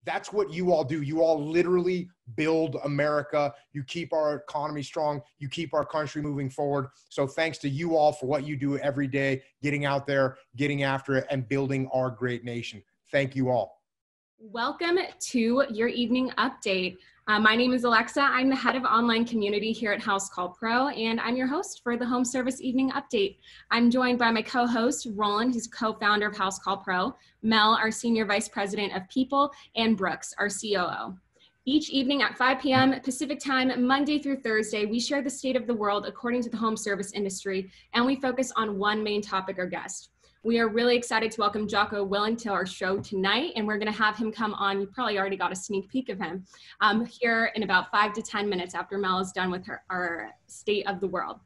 That's what you all do. You all literally build America. You keep our economy strong. You keep our country moving forward. So thanks to you all for what you do every day, getting out there, getting after it, and building our great nation. Thank you all. Welcome to your evening update. My name is Alexa. I'm the head of online community here at Housecall Pro, and I'm your host for the Home Service Evening Update. I'm joined by my co-host, Roland, who's co-founder of Housecall Pro, Mel, our Senior Vice President of People, and Brooks, our COO. Each evening at 5 p.m. Pacific Time, Monday through Thursday, we share the state of the world according to the home service industry, and we focus on one main topic or guest. We are really excited to welcome Jocko Willink to our show tonight, and we're going to have him come on. You probably already got a sneak peek of him here in about 5 to 10 minutes after Mel is done with our State of the World.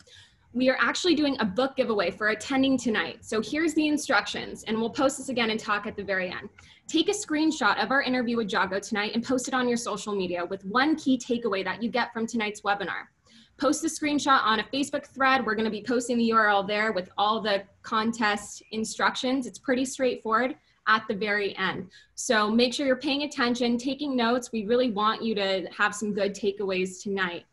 We are actually doing a book giveaway for attending tonight. So here's the instructions, and we'll post this again and talk at the very end. Take a screenshot of our interview with Jocko tonight and post it on your social media with one key takeaway that you get from tonight's webinar. Post the screenshot on a Facebook thread. We're going to be posting the URL there with all the contest instructions. It's pretty straightforward at the very end. So make sure you're paying attention, taking notes. We really want you to have some good takeaways tonight.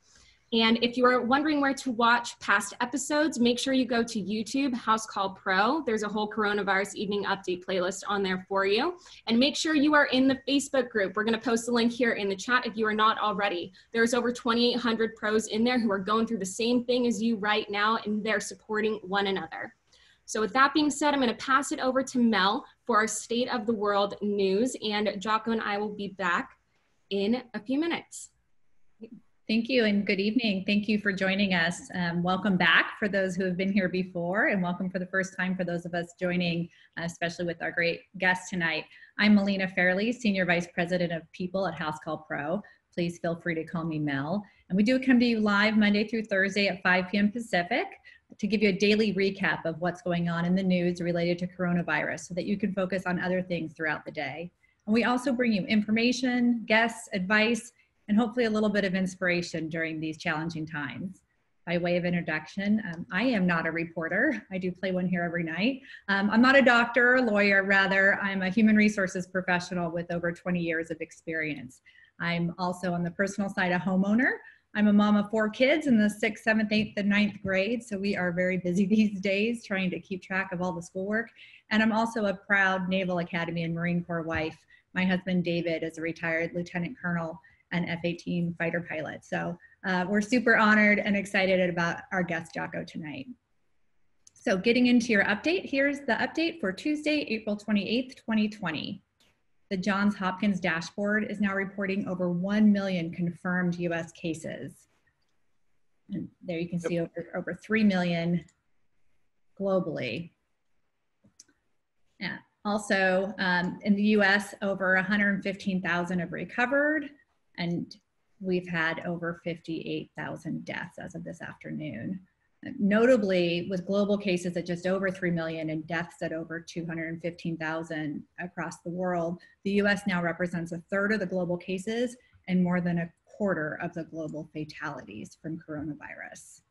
And if you are wondering where to watch past episodes, make sure you go to YouTube, Housecall Pro. There's a whole coronavirus evening update playlist on there for you. And make sure you are in the Facebook group. We're going to post a link here in the chat if you are not already. There's over 2,800 pros in there who are going through the same thing as you right now, and they're supporting one another. So with that being said, I'm going to pass it over to Mel for our State of the World news, and Jocko and I will be back in a few minutes. Thank you and good evening. Thank you for joining us. Welcome back for those who have been here before, and welcome for the first time for those of us joining, especially with our great guest tonight. I'm Melina Fairley, Senior Vice President of People at Housecall Pro. Please feel free to call me Mel. And we do come to you live Monday through Thursday at 5 p.m. Pacific to give you a daily recap of what's going on in the news related to coronavirus so that you can focus on other things throughout the day. And we also bring you information, guests, advice, and hopefully a little bit of inspiration during these challenging times. By way of introduction, I am not a reporter. I do play one here every night. I'm not a doctor or lawyer, rather, I'm a human resources professional with over 20 years of experience. I'm also on the personal side a homeowner. I'm a mom of 4 kids in the 6th, 7th, 8th, and 9th grade, so we are very busy these days trying to keep track of all the schoolwork. And I'm also a proud Naval Academy and Marine Corps wife. My husband, David, is a retired Lieutenant Colonel and F-18 fighter pilot. So we're super honored and excited about our guest Jocko tonight. So getting into your update, here's the update for Tuesday, April 28th, 2020. The Johns Hopkins dashboard is now reporting over 1 million confirmed US cases. And there you can see over 3 million globally. Yeah. Also, in the US, over 115,000 have recovered, and we've had over 58,000 deaths as of this afternoon. Notably, with global cases at just over 3 million and deaths at over 215,000 across the world, the US now represents 1/3 of the global cases and more than 1/4 of the global fatalities from coronavirus.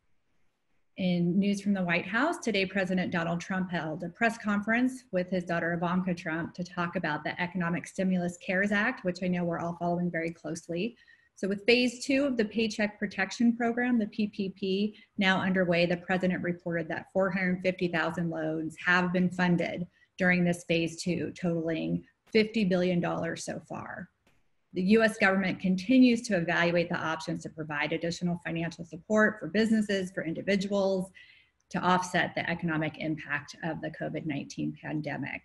In news from the White House, today President Donald Trump held a press conference with his daughter Ivanka Trump to talk about the Economic Stimulus CARES Act, which I know we're all following very closely. So with phase 2 of the Paycheck Protection Program, the PPP, now underway, the president reported that 450,000 loans have been funded during this phase 2, totaling $50 billion so far. The US government continues to evaluate the options to provide additional financial support for businesses, for individuals, to offset the economic impact of the COVID-19 pandemic.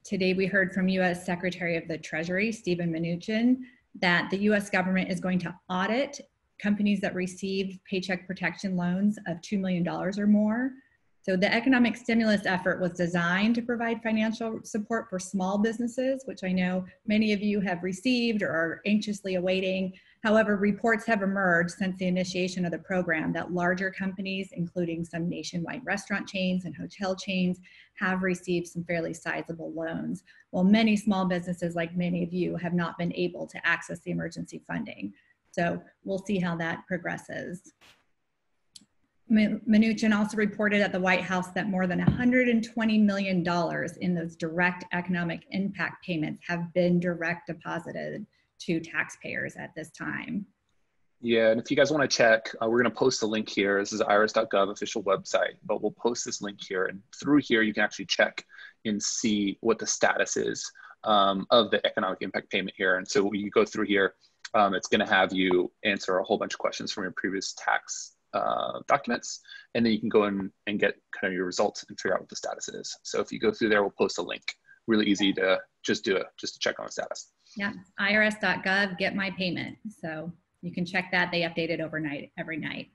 Today, we heard from US Secretary of the Treasury, Steven Mnuchin, that the US government is going to audit companies that received paycheck protection loans of $2 million or more. So the economic stimulus effort was designed to provide financial support for small businesses, which I know many of you have received or are anxiously awaiting. However, reports have emerged since the initiation of the program that larger companies, including some nationwide restaurant chains and hotel chains, have received some fairly sizable loans, while many small businesses, like many of you, have not been able to access the emergency funding. So we'll see how that progresses. Mnuchin also reported at the White House that more than $120 million in those direct economic impact payments have been direct deposited to taxpayers at this time. Yeah, and if you guys want to check, we're going to post a link here. This is irs.gov official website, but we'll post this link here. And through here, you can actually check and see what the status is of the economic impact payment here. And so when you go through here, it's going to have you answer a whole bunch of questions from your previous tax documents, and then you can go in and get kind of your results and figure out what the status is. So if you go through there, we'll post a link. Really easy to just do it, just to check on the status. Yeah, irs.gov, get my payment. So you can check that. They update it overnight, every night.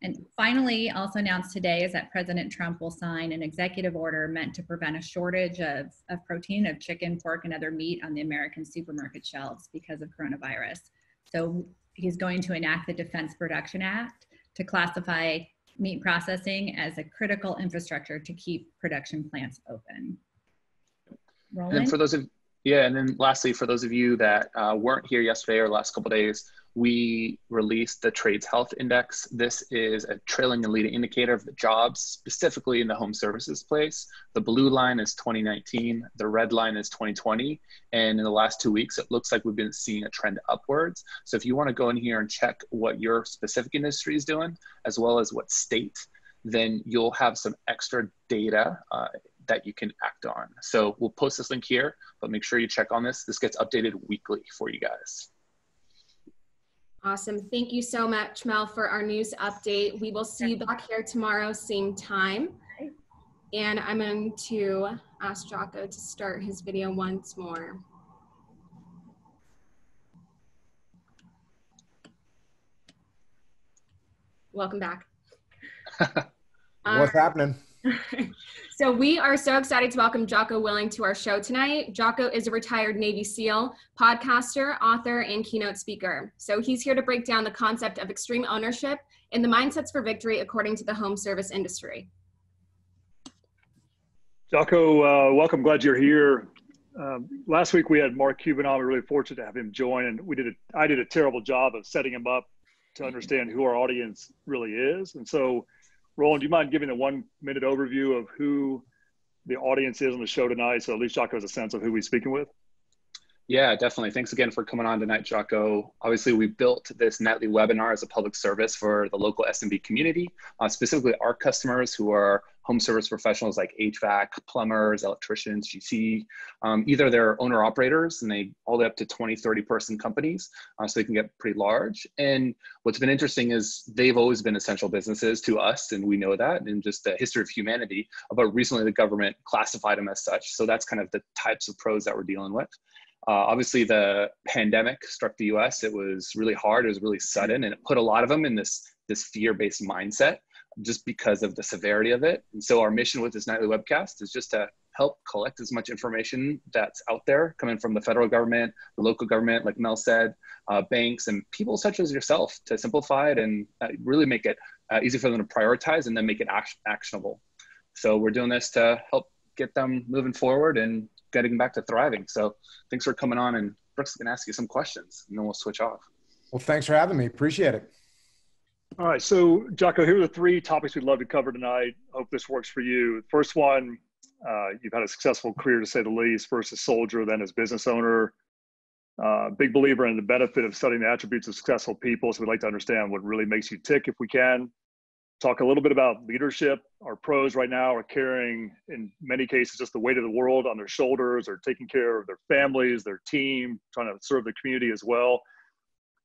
And finally, also announced today is that President Trump will sign an executive order meant to prevent a shortage of protein, of chicken, pork, and other meat on the American supermarket shelves because of coronavirus. So he's going to enact the Defense Production Act to classify meat processing as a critical infrastructure to keep production plants open. Roland? And for those of, yeah, and then lastly, for those of you that weren't here yesterday or last couple of days, we released the Trades Health Index. This is a trailing and leading indicator of the jobs, specifically in the home services place. The blue line is 2019, the red line is 2020. And in the last 2 weeks, it looks like we've been seeing a trend upwards. So if you want to go in here and check what your specific industry is doing, as well as what state, then you'll have some extra data that you can act on. So we'll post this link here, but make sure you check on this. This gets updated weekly for you guys. Awesome. Thank you so much, Mel, for our news update. We will see you back here tomorrow, same time. And I'm going to ask Jocko to start his video once more. Welcome back. What's happening? So we are so excited to welcome Jocko Willink to our show tonight. Jocko is a retired Navy SEAL, podcaster, author, and keynote speaker. So he's here to break down the concept of extreme ownership and the mindsets for victory according to the home service industry. Jocko, welcome. Glad you're here. Last week we had Mark Cuban on. We're really fortunate to have him join, and I did a terrible job of setting him up to understand who our audience really is. And so, Roland, do you mind giving a 1-minute overview of who the audience is on the show tonight, so at least Jocko has a sense of who he's speaking with? Yeah, definitely. Thanks again for coming on tonight, Jocko. Obviously, we built this nightly webinar as a public service for the local SMB community, specifically our customers who are home service professionals like HVAC, plumbers, electricians, GC. Either they're owner operators and they all the way up to 20, 30 person companies, so they can get pretty large. And what's been interesting is they've always been essential businesses to us, and we know that in just the history of humanity, but recently the government classified them as such. So that's kind of the types of pros that we're dealing with. Obviously, the pandemic struck the US. It was really hard. It was really sudden, and it put a lot of them in this fear-based mindset just because of the severity of it. And so our mission with this nightly webcast is just to help collect as much information that's out there coming from the federal government, the local government, like Mel said, banks, and people such as yourself to simplify it and really make it easy for them to prioritize and then make it actionable. So we're doing this to help get them moving forward and getting back to thriving. So thanks for coming on, and Brooks can ask you some questions and then we'll switch off. Well, thanks for having me. Appreciate it. All right, so Jocko, here are the 3 topics we'd love to cover tonight. Hope this works for you. First one, you've had a successful career to say the least, first as soldier, then as business owner. Big believer in the benefit of studying the attributes of successful people. So we'd like to understand what really makes you tick if we can. Talk a little bit about leadership. Our pros right now are carrying, in many cases, just the weight of the world on their shoulders, or taking care of their families, their team, trying to serve the community as well.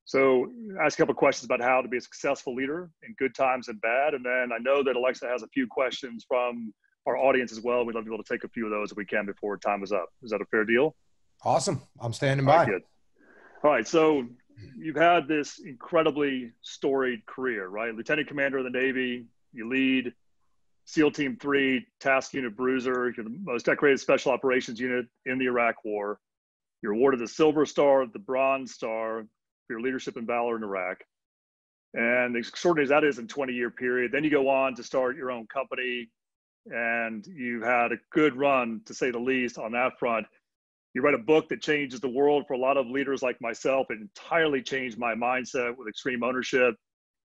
So ask a couple of questions about how to be a successful leader in good times and bad. And then I know that Alexa has a few questions from our audience as well. We'd love to be able to take a few of those if we can before time is up. Is that a fair deal? Awesome. I'm standing by. All right, good. All right, so you've had this incredibly storied career, right? Lieutenant Commander of the Navy, you lead SEAL Team 3, Task Unit Bruiser. You're the most decorated Special Operations Unit in the Iraq War. You're awarded the Silver Star, the Bronze Star for your leadership and valor in Iraq. And as extraordinary as that is in a 20-year period, then you go on to start your own company, and you've had a good run, to say the least, on that front. You write a book that changes the world for a lot of leaders like myself. It entirely changed my mindset with extreme ownership.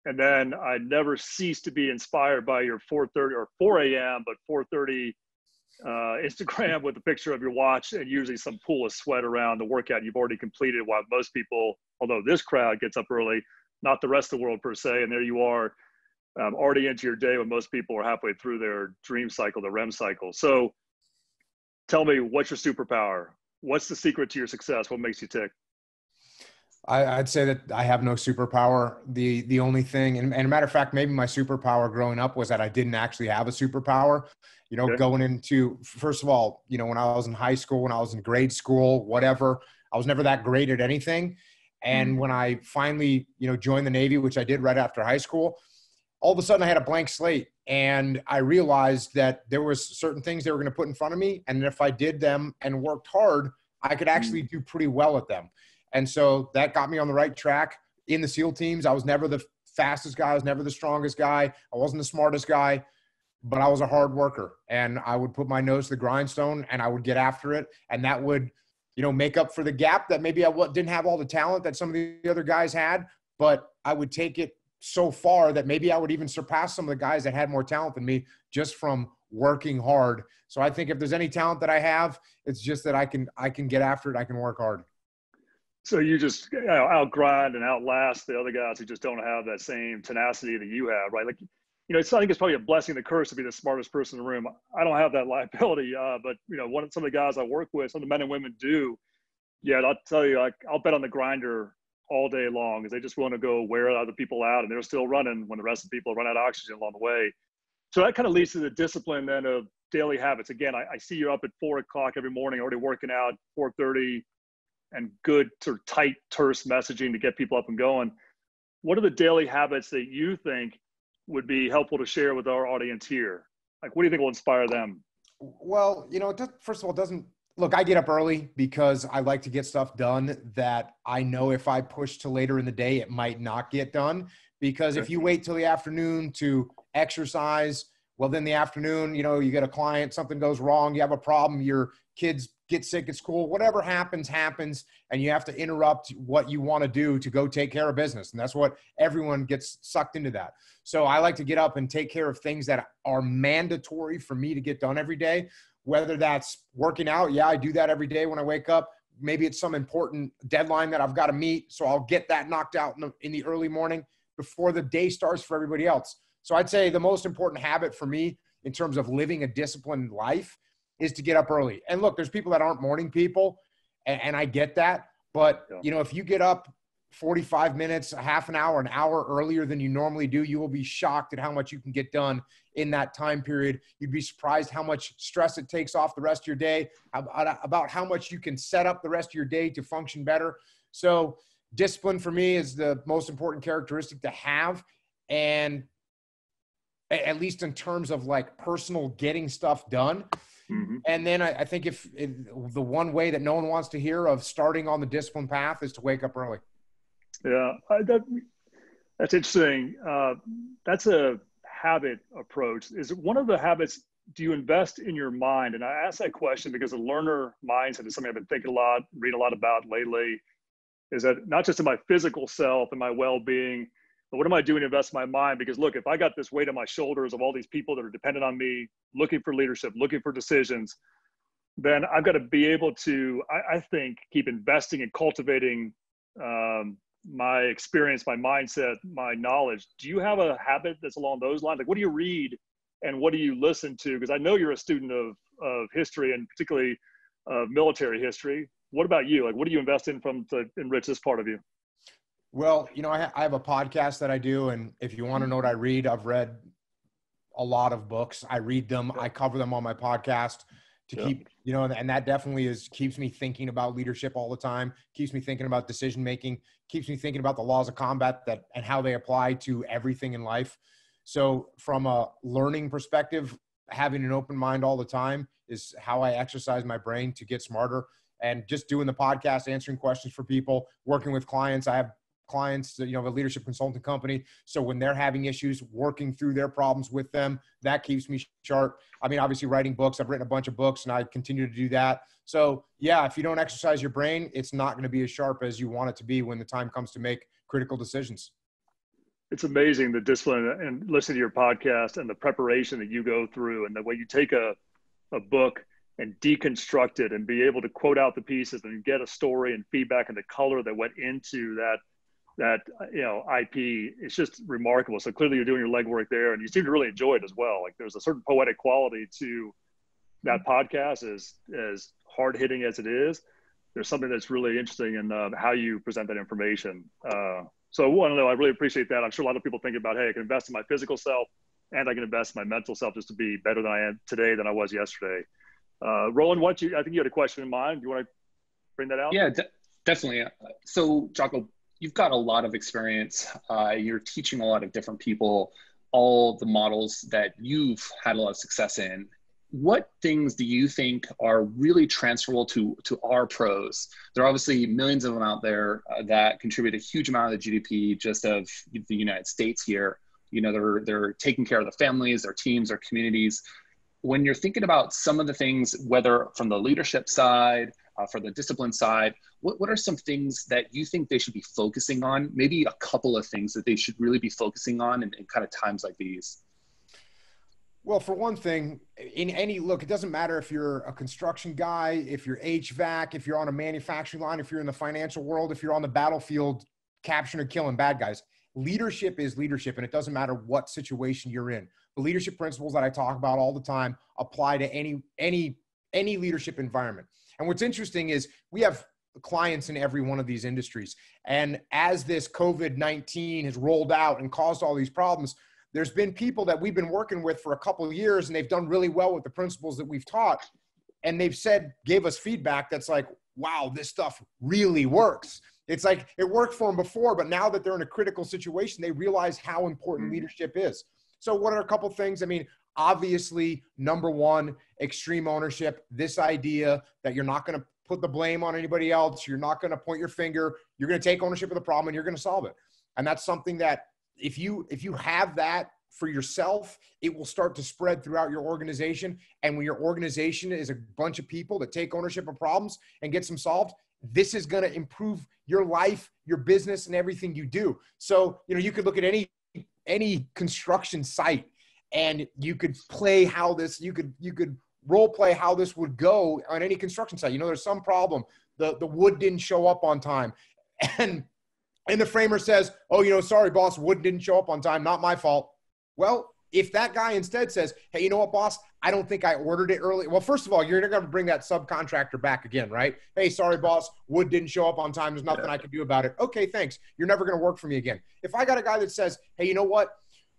And then I never cease to be inspired by your 4:30 or 4 a.m., but 4:30 Instagram with a picture of your watch and usually some pool of sweat around the workout you've already completed, while most people, although this crowd gets up early, not the rest of the world per se, and there you are already into your day when most people are halfway through their dream cycle, the REM cycle. So tell me, what's your superpower? What's the secret to your success? What makes you tick? I'd say that I have no superpower. The only thing, and a matter of fact, maybe my superpower growing up was that I didn't actually have a superpower. You know, going into, first of all, you know, when I was in high school, when I was in grade school, whatever, I was never that great at anything. And when I finally, you know, joined the Navy, which I did right after high school, all of a sudden I had a blank slate. And I realized that there was certain things they were going to put in front of me. And if I did them and worked hard, I could actually do pretty well at them. And so that got me on the right track. In the SEAL teams, I was never the fastest guy. I was never the strongest guy. I wasn't the smartest guy, but I was a hard worker. And I would put my nose to the grindstone and I would get after it. And that would, you know, make up for the gap that maybe I didn't have all the talent that some of the other guys had, but I would take it so far that maybe I would even surpass some of the guys that had more talent than me just from working hard. So I think if there's any talent that I have, it's just that I can get after it. I can work hard. So you just out-grind and outlast the other guys who just don't have that same tenacity that you have, right? Like, you know, I think it's probably a blessing and a curse to be the smartest person in the room. I don't have that liability, but, you know, some of the guys I work with, some of the men and women do. Yeah, I'll tell you, I'll bet on the grinder all day long because they just want to go wear other people out, and they're still running when the rest of the people run out of oxygen along the way. So that kind of leads to the discipline then of daily habits. Again, I see you're up at 4 o'clock every morning, already working out, 4:30, and good sort of tight, terse messaging to get people up and going. What are the daily habits that you think would be helpful to share with our audience here? Like, what do you think will inspire them? Well, you know, first of all, it doesn't look, I get up early because I like to get stuff done that I know if I push to later in the day, it might not get done. Because if you wait till the afternoon to exercise, well, then the afternoon, you know, you get a client, something goes wrong, you have a problem, your kids get sick at school, whatever happens, and you have to interrupt what you want to do to go take care of business. And that's what everyone gets sucked into that. So I like to get up and take care of things that are mandatory for me to get done every day, whether that's working out. Yeah, I do that every day when I wake up. Maybe it's some important deadline that I've got to meet. So I'll get that knocked out in the early morning before the day starts for everybody else. So I'd say the most important habit for me in terms of living a disciplined life is to get up early. And look, there's people that aren't morning people, and I get that. But, you know, if you get up 45 minutes, a half an hour, an hour earlier than you normally do, you will be shocked at how much you can get done in that time period. You'd be surprised how much stress it takes off the rest of your day, about how much you can set up the rest of your day to function better. So discipline for me is the most important characteristic to have. And at least in terms of like personal getting stuff done. Mm-hmm. And then I think if the one way that no one wants to hear of starting on the discipline path is to wake up early. Yeah, that's interesting. That's a habit approach. Is it one of the habits, do you invest in your mind? And I ask that question because the learner mindset is something I've been thinking a lot, reading a lot about lately, is that not just in my physical self and my well-being, but what am I doing to invest in my mind? Because look, if I got this weight on my shoulders of all these people that are dependent on me, looking for leadership, looking for decisions, then I've got to be able to, I think, keep investing and cultivating my experience, my mindset, my knowledge. Do you have a habit that's along those lines? Like, what do you read and what do you listen to? Because I know you're a student of history and particularly military history. What about you? Like, what do you invest in to enrich this part of you? Well, you know, I have a podcast that I do, and if you want to know what I read, I've read a lot of books. I read them. I cover them on my podcast to keep, you know, and that definitely keeps me thinking about leadership all the time, keeps me thinking about decision-making, keeps me thinking about the laws of combat and how they apply to everything in life. So from a learning perspective, having an open mind all the time is how I exercise my brain to get smarter. And just doing the podcast, answering questions for people, working with clients. I have clients, you know, a leadership consulting company. So when they're having issues, working through their problems with them, that keeps me sharp. I mean, obviously writing books, I've written a bunch of books and I continue to do that. So yeah, if you don't exercise your brain, it's not going to be as sharp as you want it to be when the time comes to make critical decisions. it's amazing the discipline and listening to your podcast and the preparation that you go through, and the way you take a book and deconstruct it and be able to quote out the pieces and get a story and feedback and the color that went into that IP. It's just remarkable. So clearly you're doing your legwork there, and you seem to really enjoy it as well. Like there's a certain poetic quality to that podcast, as hard hitting as it is. There's something that's really interesting in how you present that information. So I want to know, I really appreciate that. I'm sure a lot of people think about, hey, I can invest in my physical self and I can invest in my mental self just to be better than I am today than I was yesterday. Roland, I think you had a question in mind. Do you want to bring that out? Yeah, definitely. So Jocko, you've got a lot of experience. You're teaching a lot of different people all the models that you've had a lot of success in. What things do you think are really transferable to our pros? There are obviously millions of them out there that contribute a huge amount of the GDP just of the United States here. You know, they're taking care of the families, their teams, their communities. When you're thinking about some of the things, whether from the leadership side, for the discipline side, what are some things that you think they should be focusing on? Maybe a couple of things that they should really be focusing on in kind of times like these. Well, for one thing, it doesn't matter if you're a construction guy, if you're HVAC, if you're on a manufacturing line, if you're in the financial world, if you're on the battlefield capturing and killing bad guys. Leadership is leadership, and it doesn't matter what situation you're in. The leadership principles that I talk about all the time apply to any leadership environment. And what's interesting is we have clients in every one of these industries. And as this COVID-19 has rolled out and caused all these problems, there's been people that we've been working with for a couple of years, and they've done really well with the principles that we've taught. And they've gave us feedback that's like, wow, this stuff really works. It's like it worked for them before, but now that they're in a critical situation, they realize how important leadership is. So what are a couple of things? I mean, obviously, number one, extreme ownership. This idea that you're not going to put the blame on anybody else. You're not going to point your finger. You're going to take ownership of the problem and you're going to solve it. And that's something that if you have that for yourself, it will start to spread throughout your organization. And when your organization is a bunch of people that take ownership of problems and get them solved, this is going to improve your life, your business, and everything you do. So, you could look at any construction site and you could play how this, you could role play how this would go on any construction site. There's some problem. The wood didn't show up on time. And the framer says, oh, sorry, boss, wood didn't show up on time. Not my fault. Well, if that guy instead says, hey, you know what, boss, I don't think I ordered it early. Well, first of all, you're not going to bring that subcontractor back again, right? Hey, sorry, boss, wood didn't show up on time. There's nothing I can do about it. Okay, thanks. You're never going to work for me again. If I got a guy that says, hey, you know what,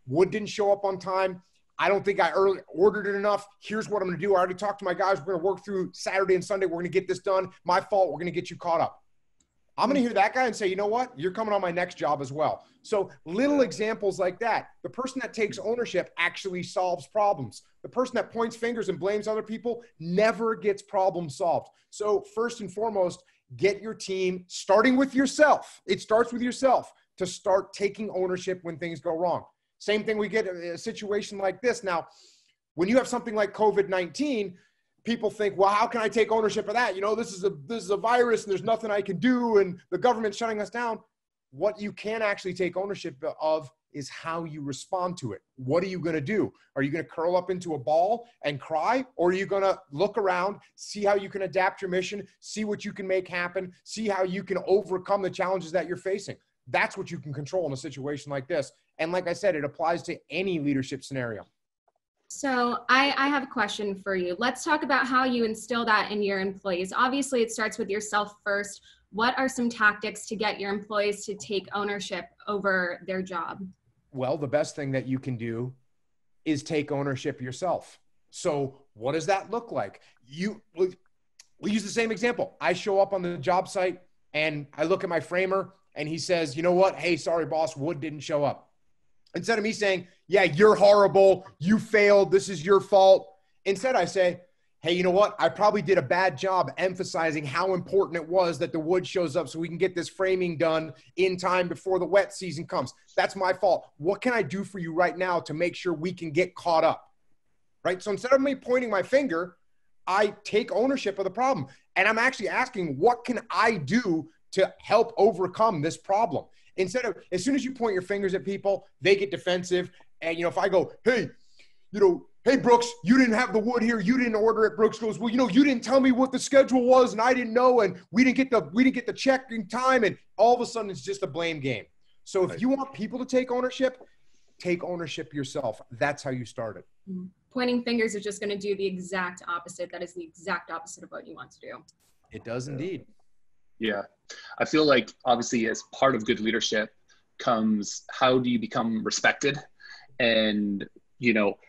wood didn't show up on time. I don't think I ordered it enough. Here's what I'm going to do. I already talked to my guys. We're going to work through Saturday and Sunday. We're going to get this done. My fault. We're going to get you caught up. I'm going to hear that guy and say, you know what? You're coming on my next job as well. So little examples like that. The person that takes ownership actually solves problems. The person that points fingers and blames other people never gets problems solved. So first and foremost, get your team, starting with yourself. It starts with yourself to start taking ownership when things go wrong. Same thing, we get a situation like this. Now, when you have something like COVID-19, people think, well, how can I take ownership of that? This is a virus and there's nothing I can do and the government's shutting us down. What you can actually take ownership of is how you respond to it. What are you going to do? Are you going to curl up into a ball and cry? Or are you going to look around, see how you can adapt your mission, see what you can make happen, see how you can overcome the challenges that you're facing? That's what you can control in a situation like this. And like I said, it applies to any leadership scenario. So I have a question for you. Let's talk about how you instill that in your employees. Obviously, it starts with yourself first. What are some tactics to get your employees to take ownership over their job? Well, the best thing that you can do is take ownership yourself. So what does that look like? We'll use the same example. I show up on the job site and I look at my framer and he says, you know what? Hey, sorry, boss, wood didn't show up. Instead of me saying, yeah, you're horrible, you failed, this is your fault. Instead, I say, hey, you know what? I probably did a bad job emphasizing how important it was that the wood shows up so we can get this framing done in time before the wet season comes. That's my fault. What can I do for you right now to make sure we can get caught up? Right? So instead of me pointing my finger, I take ownership of the problem. And I'm actually asking, what can I do to help overcome this problem? Instead of, as soon as you point your fingers at people, they get defensive. And, if I go, hey, hey, Brooks, you didn't have the wood here. You didn't order it. Brooks goes, well, you didn't tell me what the schedule was and I didn't know. And we didn't get the check in time. And all of a sudden it's just a blame game. So if you want people to take ownership yourself. That's how you start it. Pointing fingers is just going to do the exact opposite. That is the exact opposite of what you want to do. It does indeed. Yeah. I feel like obviously as part of good leadership comes, how do you become respected? And,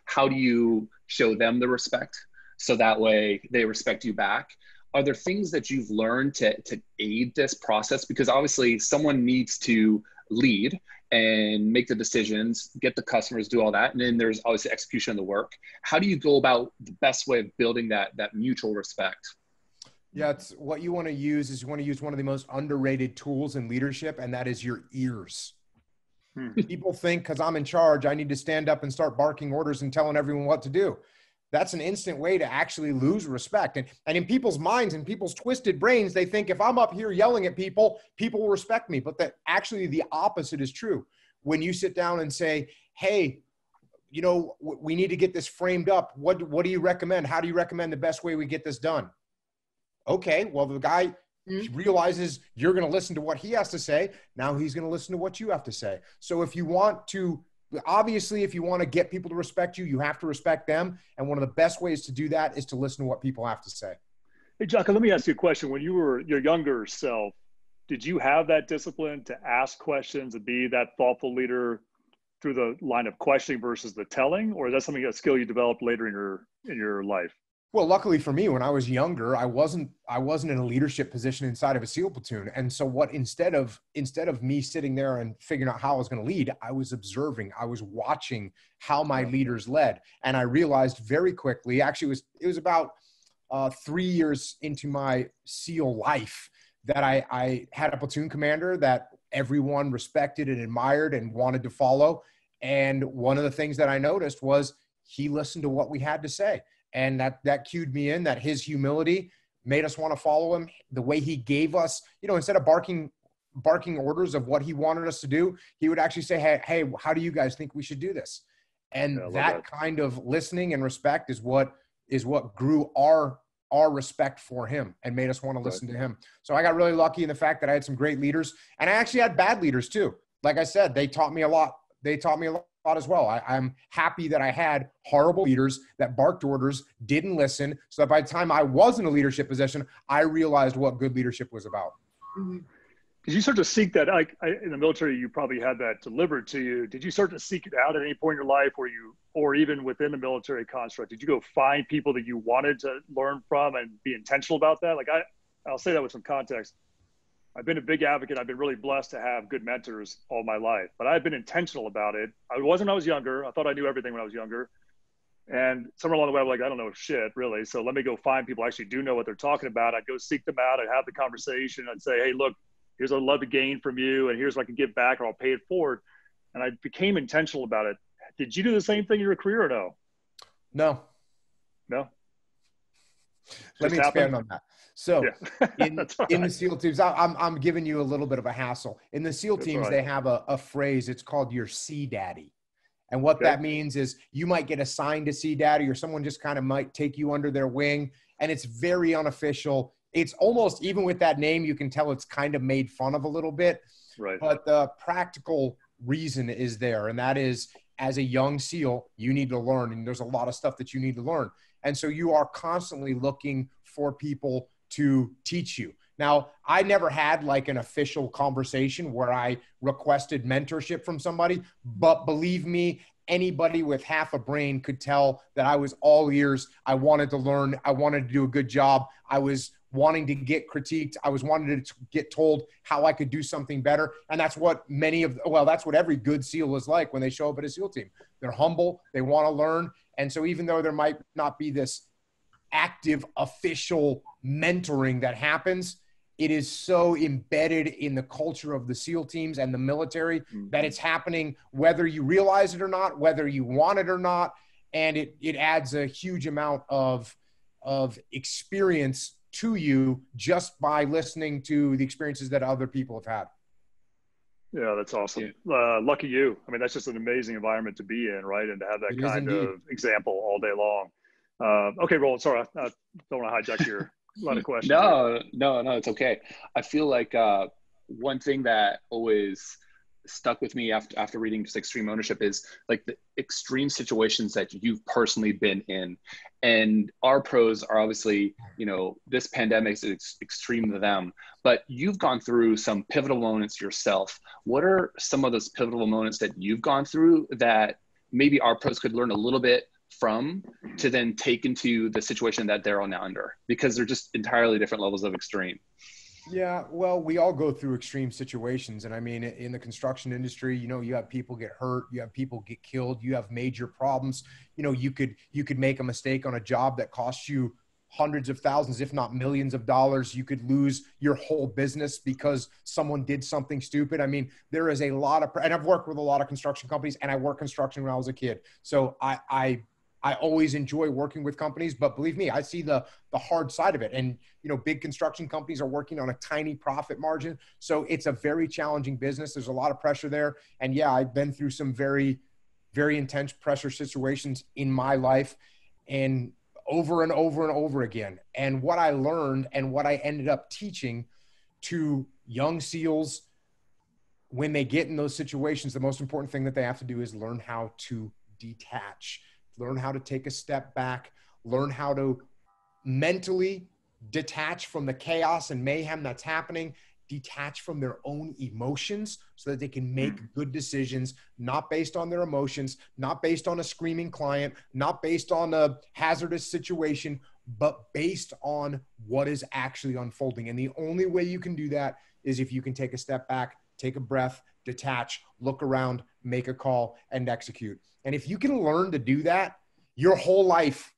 how do you show them the respect so that way they respect you back? Are there things that you've learned to aid this process? Because obviously someone needs to lead and make the decisions, get the customers, do all that. And then there's obviously execution of the work. How do you go about the best way of building that mutual respect? Yeah, it's what you want to use is you want to use one of the most underrated tools in leadership, and that is your ears. People think because I'm in charge, I need to stand up and start barking orders and telling everyone what to do. That's an instant way to actually lose respect. And in people's minds and people's twisted brains, they think if I'm up here yelling at people, people will respect me. But that actually the opposite is true. When you sit down and say, hey, we need to get this framed up. What do you recommend? How do you recommend the best way we get this done? Okay, well, the guy realizes you're going to listen to what he has to say. Now he's going to listen to what you have to say. So if you want to get people to respect you, you have to respect them. And one of the best ways to do that is to listen to what people have to say. Hey, Jocko, let me ask you a question. When you were your younger self, did you have that discipline to ask questions and be that thoughtful leader through the line of questioning versus the telling? Or is that something, a skill you developed later in your life? Well, luckily for me, when I was younger, I wasn't in a leadership position inside of a SEAL platoon. And so instead of me sitting there and figuring out how I was going to lead, I was observing, I was watching how my leaders led. And I realized very quickly, actually it was about 3 years into my SEAL life that I had a platoon commander that everyone respected and admired and wanted to follow. And one of the things that I noticed was he listened to what we had to say. And that cued me in, that his humility made us want to follow him. The way he gave us, instead of barking orders of what he wanted us to do, he would actually say, hey, how do you guys think we should do this? And that kind of listening and respect is what grew our respect for him and made us want to listen to him. So I got really lucky in the fact that I had some great leaders, and I actually had bad leaders too. Like I said, they taught me a lot. As well. I'm happy that I had horrible leaders that barked orders, didn't listen, so that by the time I was in a leadership position, I realized what good leadership was about. Did you start to seek that? In the military, you probably had that delivered to you. Did you start to seek it out at any point in your life or even within the military construct? Did you go find people that you wanted to learn from and be intentional about that? I'll say that with some context. I've been a big advocate. I've been really blessed to have good mentors all my life, but I've been intentional about it. I wasn't when I was younger. I thought I knew everything when I was younger. And somewhere along the way, I'm like, I don't know shit, really. So let me go find people who actually do know what they're talking about. I'd go seek them out. I'd have the conversation. I'd say, hey, look, here's what I'd love to gain from you. And here's what I can give back, or I'll pay it forward. And I became intentional about it. Did you do the same thing in your career or no? No. Let me expand on that. So in the SEAL teams, I'm giving you a little bit of a hassle. In the SEAL teams, they have a phrase. It's called your Sea Daddy. And what that means is you might get assigned to Sea Daddy, or someone just kind of might take you under their wing. And it's very unofficial. It's almost, even with that name, you can tell it's kind of made fun of a little bit. Right. But the practical reason is there. And that is, as a young SEAL, you need to learn. And there's a lot of stuff that you need to learn. And so you are constantly looking for people to teach you. Now, I never had like an official conversation where I requested mentorship from somebody, but believe me, anybody with half a brain could tell that I was all ears. I wanted to learn. I wanted to do a good job. I was wanting to get critiqued. I was wanting to get told how I could do something better. And that's what that's what every good SEAL is like when they show up at a SEAL team. They're humble. They want to learn. And so even though there might not be this active official mentoring that happens, it is so embedded in the culture of the SEAL teams and the military that it's happening whether you realize it or not, whether you want it or not. And it adds a huge amount of experience to you just by listening to the experiences that other people have had. Yeah, that's awesome. Lucky you. I mean, that's just an amazing environment to be in, right? And to have that It is kind indeed. of example all day long. Okay, Roland, sorry, I don't want to hijack your line of questions. No, it's okay. I feel like one thing that always stuck with me after reading just Extreme Ownership is like the extreme situations that you've personally been in. And our pros are obviously, you know, this pandemic is extreme to them, but you've gone through some pivotal moments yourself. What are some of those pivotal moments that you've gone through that maybe our pros could learn a little bit from to then take into the situation that they're now under? Because they're just entirely different levels of extreme. Yeah, well, we all go through extreme situations. And I mean, in the construction industry, you know, you have people get hurt, you have people get killed, you have major problems. You know, you could make a mistake on a job that costs you hundreds of thousands, if not millions of dollars. You could lose your whole business because someone did something stupid. I mean, there is a lot of, and I've worked with a lot of construction companies, and I worked construction when I was a kid. So I always enjoy working with companies, but believe me, I see the hard side of it. And, you know, big construction companies are working on a tiny profit margin. So it's a very challenging business. There's a lot of pressure there. And yeah, I've been through some very, very intense pressure situations in my life, and over and over and over again. And what I learned and what I ended up teaching to young SEALs when they get in those situations, the most important thing that they have to do is learn how to detach. Learn how to take a step back, learn how to mentally detach from the chaos and mayhem that's happening, detach from their own emotions so that they can make good decisions, not based on their emotions, not based on a screaming client, not based on a hazardous situation, but based on what is actually unfolding. And the only way you can do that is if you can take a step back, take a breath, detach, look around, make a call, and execute. And if you can learn to do that, your whole life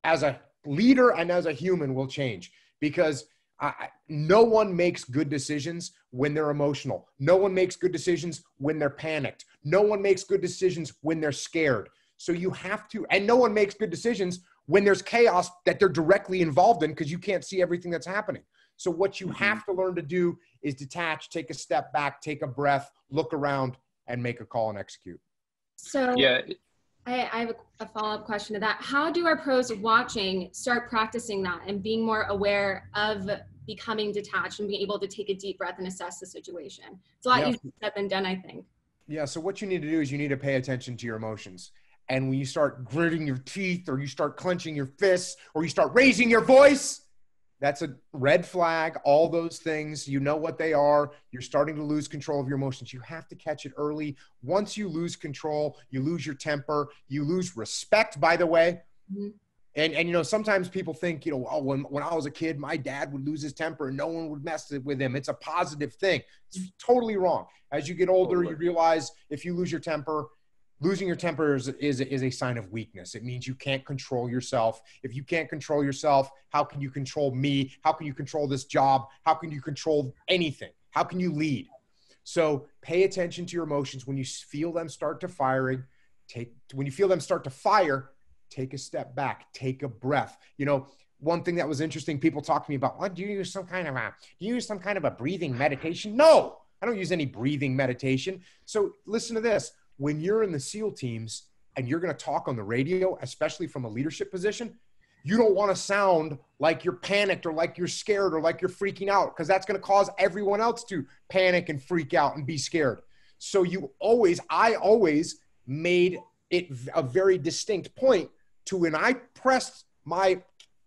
as a leader and as a human will change, because no one makes good decisions when they're emotional. No one makes good decisions when they're panicked. No one makes good decisions when they're scared. So you have to, and no one makes good decisions when there's chaos that they're directly involved in, because you can't see everything that's happening. So what you have to learn to do is detach, take a step back, take a breath, look around, and make a call and execute. So Yeah. I have a follow-up question to that. How do our pros watching start practicing that and being more aware of becoming detached and being able to take a deep breath and assess the situation? It's a lot easier said than done, I think. Yeah, so what you need to do is you need to pay attention to your emotions. And when you start gritting your teeth, or you start clenching your fists, or you start raising your voice, that's a red flag. All those things, you know what they are. You're starting to lose control of your emotions. You have to catch it early. Once you lose control, you lose your temper, you lose respect, by the way. Mm-hmm. And you know, sometimes people think, you know, oh, when I was a kid, my dad would lose his temper and no one would mess with him. It's a positive thing. It's totally wrong. As you get older, you realize if you lose your temper, losing your temper is a sign of weakness. It means you can't control yourself. If you can't control yourself, how can you control me? How can you control this job? How can you control anything? How can you lead? So pay attention to your emotions. When you feel them start to fire, take a step back, take a breath. You know, one thing that was interesting, people talk to me about, do you use some kind of a breathing meditation? No, I don't use any breathing meditation. So listen to this. When you're in the SEAL teams and you're going to talk on the radio, especially from a leadership position, you don't want to sound like you're panicked or like you're scared or like you're freaking out, because that's going to cause everyone else to panic and freak out and be scared. So I always made it a very distinct point to, when I pressed my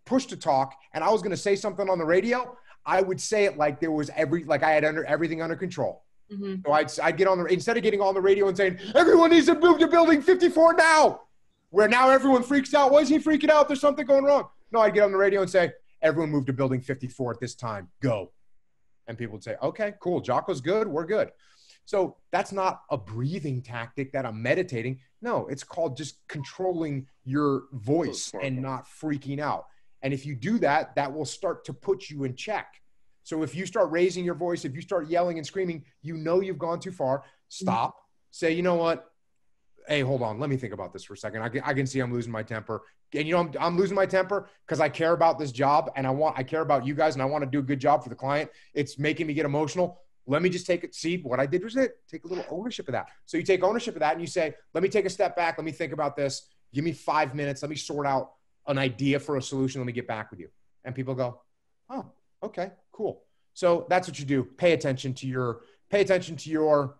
push to talk and I was going to say something on the radio, I would say it like there was I had everything under control. Mm-hmm. So I'd get instead of getting on the radio and saying, everyone needs to move to building 54 now, where now everyone freaks out. Why is he freaking out? There's something going wrong. No, I'd get on the radio and say, everyone move to building 54 at this time, go. And people would say, okay, cool. Jocko's good. We're good. So that's not a breathing tactic that I'm meditating. No, it's called just controlling your voice and not freaking out. And if you do that, that will start to put you in check. So if you start raising your voice, if you start yelling and screaming, you know you've gone too far. Stop. Say, you know what? Hey, hold on. Let me think about this for a second. I can see I'm losing my temper. And you know, I'm losing my temper because I care about this job and I care about you guys and I want to do a good job for the client. It's making me get emotional. let me just take it. See, what I did was take a little ownership of that. So you take ownership of that and you say, let me take a step back. Let me think about this. Give me 5 minutes. Let me sort out an idea for a solution. Let me get back with you. And people go, oh, okay, cool. So that's what you do. Pay attention to your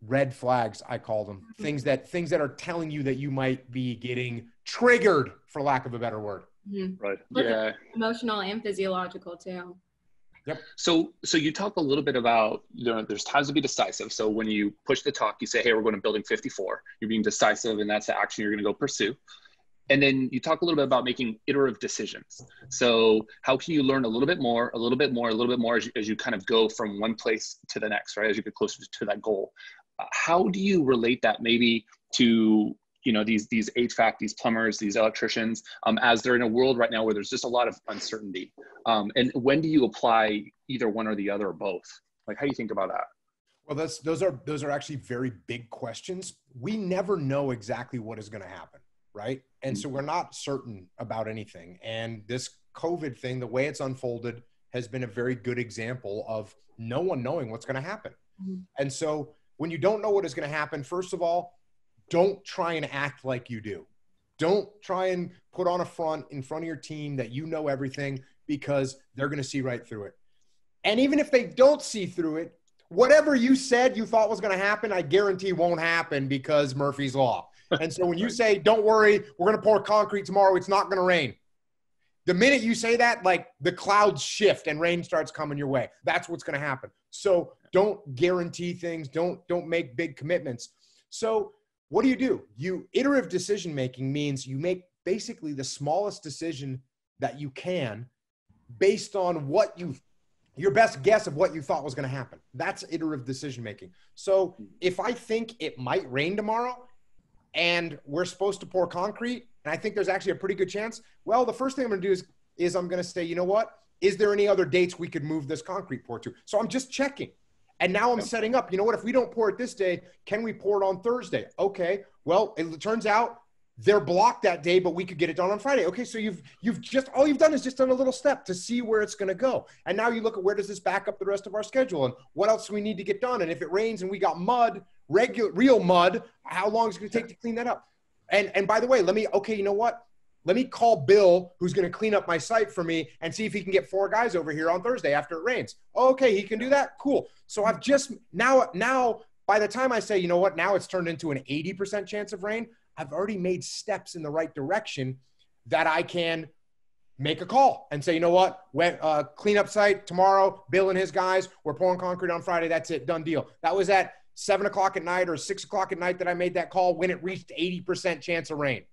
red flags, I call them. Things that are telling you that you might be getting triggered, for lack of a better word. Mm-hmm. Right. Yeah. Emotional and physiological too. Yep. So you talk a little bit about, there's times to be decisive. So when you push the talk, you say, hey, we're going to building 54. You're being decisive, and that's the action you're going to go pursue. And then you talk a little bit about making iterative decisions. So how can you learn a little bit more as you kind of go from one place to the next, right? As you get closer to that goal. How do you relate that maybe to, these HVAC, these plumbers, these electricians, as they're in a world right now where there's just a lot of uncertainty? And when do you apply either one or the other or both? Like, how do you think about that? Well, those are actually very big questions. We never know exactly what is going to happen, right? And so we're not certain about anything. And this COVID thing, the way it's unfolded, has been a very good example of no one knowing what's going to happen. Mm-hmm. And so when you don't know what is going to happen, first of all, don't try and act like you do. Don't try and put on a front in front of your team that you know everything, because they're going to see right through it. And even if they don't see through it, whatever you said you thought was going to happen, I guarantee won't happen, because Murphy's Law. And so when you say, don't worry, we're going to pour concrete tomorrow, it's not going to rain. The minute you say that, like, the clouds shift and rain starts coming your way. That's what's going to happen. So don't guarantee things. Don't make big commitments. So what do? Iterative decision-making means you make basically the smallest decision that you can based on your best guess of what you thought was going to happen. That's iterative decision-making. So if I think it might rain tomorrow and we're supposed to pour concrete, and I think there's actually a pretty good chance, well, the first thing I'm going to do is I'm going to say, you know what? Is there any other dates we could move this concrete pour to? So I'm just checking. And now I'm setting up, you know what, if we don't pour it this day, can we pour it on Thursday? Okay, well, it turns out they're blocked that day, but we could get it done on Friday. Okay, so all you've done is just done a little step to see where it's going to go. And now you look at, where does this back up the rest of our schedule, and what else do we need to get done? And if it rains and we got mud, real mud, how long is it going to take to clean that up? And by the way, you know what? Let me call Bill, who's going to clean up my site for me, and see if he can get 4 guys over here on Thursday after it rains. Okay, he can do that? Cool. So I've just, now by the time I say, you know what, now it's turned into an 80% chance of rain, I've already made steps in the right direction that I can make a call and say, you know what, cleanup site tomorrow, Bill and his guys, we're pouring concrete on Friday. That's it, done deal. That was at 7 o'clock at night or 6 o'clock at night that I made that call when it reached 80% chance of rain.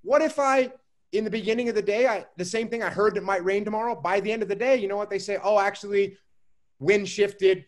What if in the beginning of the day, the same thing, I heard it might rain tomorrow. By the end of the day, you know what they say? Oh, actually, wind shifted,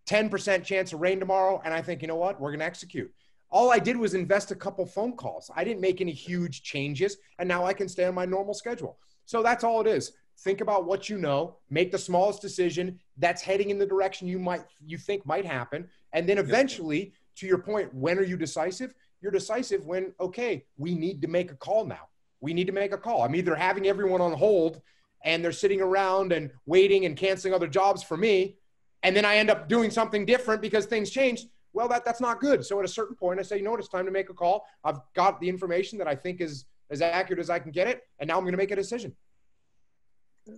10% chance of rain tomorrow. And I think, you know what? We're going to execute. All I did was invest a couple phone calls. I didn't make any huge changes. And now I can stay on my normal schedule. So that's all it is. Think about what you know, make the smallest decision that's heading in the direction you think might happen. And then eventually, to your point, when are you decisive? You're decisive when, okay, we need to make a call now. We need to make a call. I'm either having everyone on hold and they're sitting around and waiting and canceling other jobs for me, and then I end up doing something different because things changed. Well, that's not good. So at a certain point, I say, you know what, it's time to make a call. I've got the information that I think is as accurate as I can get it, and now I'm going to make a decision.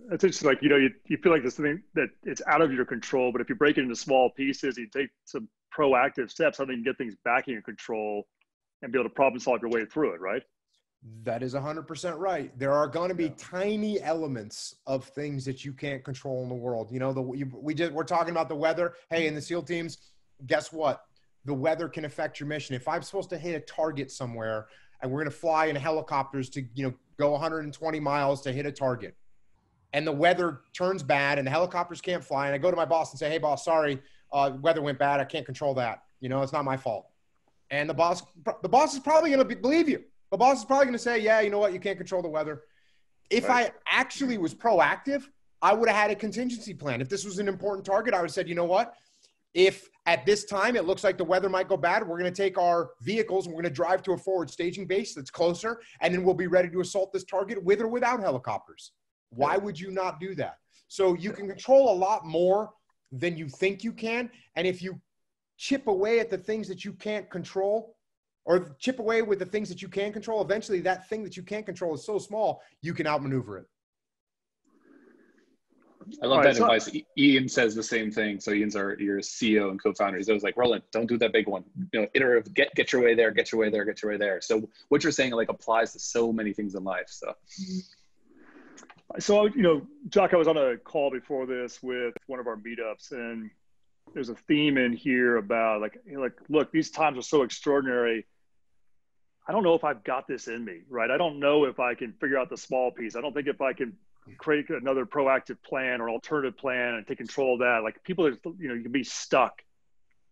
That's interesting. Like, you feel like this thing that it's out of your control, but if you break it into small pieces, you take some proactive steps, I think you can get things back in your control and be able to problem solve your way through it, right? That is 100% right. There are going to be tiny elements of things that you can't control in the world. We're talking about the weather. Hey, in the SEAL teams, guess what? The weather can affect your mission. If I'm supposed to hit a target somewhere and we're going to fly in helicopters to, go 120 miles to hit a target, and the weather turns bad and the helicopters can't fly, and I go to my boss and say, hey boss, sorry, weather went bad. I can't control that. It's not my fault. And the boss is probably going to believe you. The boss is probably going to say, yeah, you know what? You can't control the weather. If I actually was proactive, I would have had a contingency plan. If this was an important target, I would have said, you know what? If at this time it looks like the weather might go bad, we're going to take our vehicles and we're going to drive to a forward staging base that's closer, and then we'll be ready to assault this target with or without helicopters. Why would you not do that? So you can control a lot more than you think you can. And if you chip away at the things that you can't control, or chip away with the things that you can control, eventually that thing that you can't control is so small, you can outmaneuver it. I love that advice. Ian says the same thing. So Ian's your CEO and co-founder. He's always like, Roland, don't do that big one. You know, iterative, get your way there, get your way there, get your way there. So what you're saying like applies to so many things in life. So, you know, Jocko, I was on a call before this with one of our meetups, and there's a theme in here about like, look, these times are so extraordinary. I don't know if I've got this in me, right? I don't know if I can figure out the small piece. I don't think if I can create another proactive plan or alternative plan and take control of that. Like people are, you know, you can be stuck.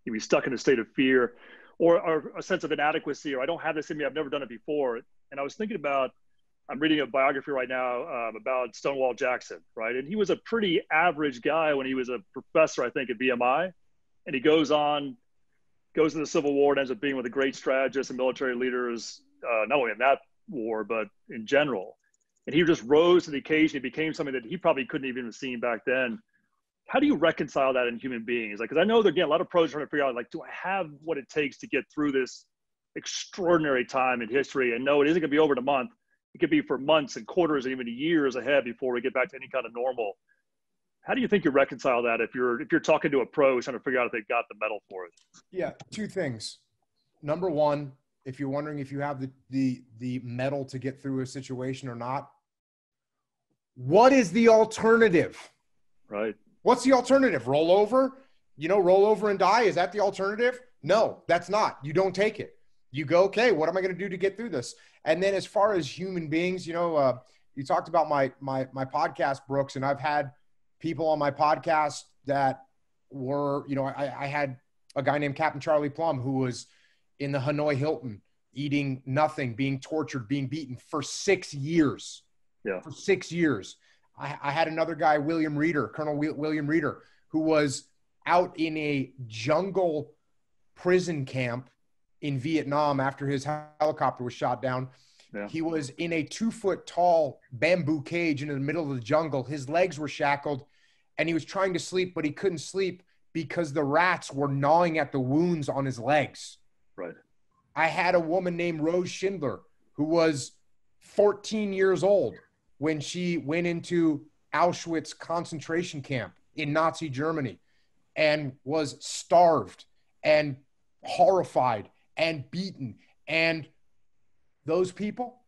You can be stuck in a state of fear or a sense of inadequacy, or I don't have this in me, I've never done it before. And I was thinking about, I'm reading a biography right now about Stonewall Jackson, right? And he was a pretty average guy when he was a professor, I think, at BMI. And he goes to the Civil War and ends up being one of the great strategists and military leaders, not only in that war, but in general. And he just rose to the occasion. He became something that he probably couldn't even have seen back then. How do you reconcile that in human beings? Like, because I know that, again, a lot of pros are trying to figure out, like, do I have what it takes to get through this extraordinary time in history? And no, it isn't going to be over in a month. It could be for months and quarters and even years ahead before we get back to any kind of normal. How do you think you reconcile that if you're talking to a pro who's trying to figure out if they've got the metal for it? Yeah, two things. Number one, if you're wondering if you have the metal to get through a situation or not, what is the alternative? Right. What's the alternative? Roll over? You know, roll over and die? Is that the alternative? No, that's not. You don't take it. You go, okay, what am I going to do to get through this? And then as far as human beings, you know, you talked about my podcast, Brooks, and I've had people on my podcast that were, you know, I had a guy named Captain Charlie Plum who was in the Hanoi Hilton, eating nothing, being tortured, being beaten for 6 years. Yeah. For 6 years. I had another guy, William Reeder, Colonel William Reeder, who was out in a jungle prison camp in Vietnam after his helicopter was shot down. Yeah. He was in a 2-foot tall bamboo cage in the middle of the jungle. His legs were shackled and he was trying to sleep, but he couldn't sleep because the rats were gnawing at the wounds on his legs. Right. I had a woman named Rose Schindler who was 14 years old when she went into Auschwitz concentration camp in Nazi Germany and was starved and horrified and beaten. And those people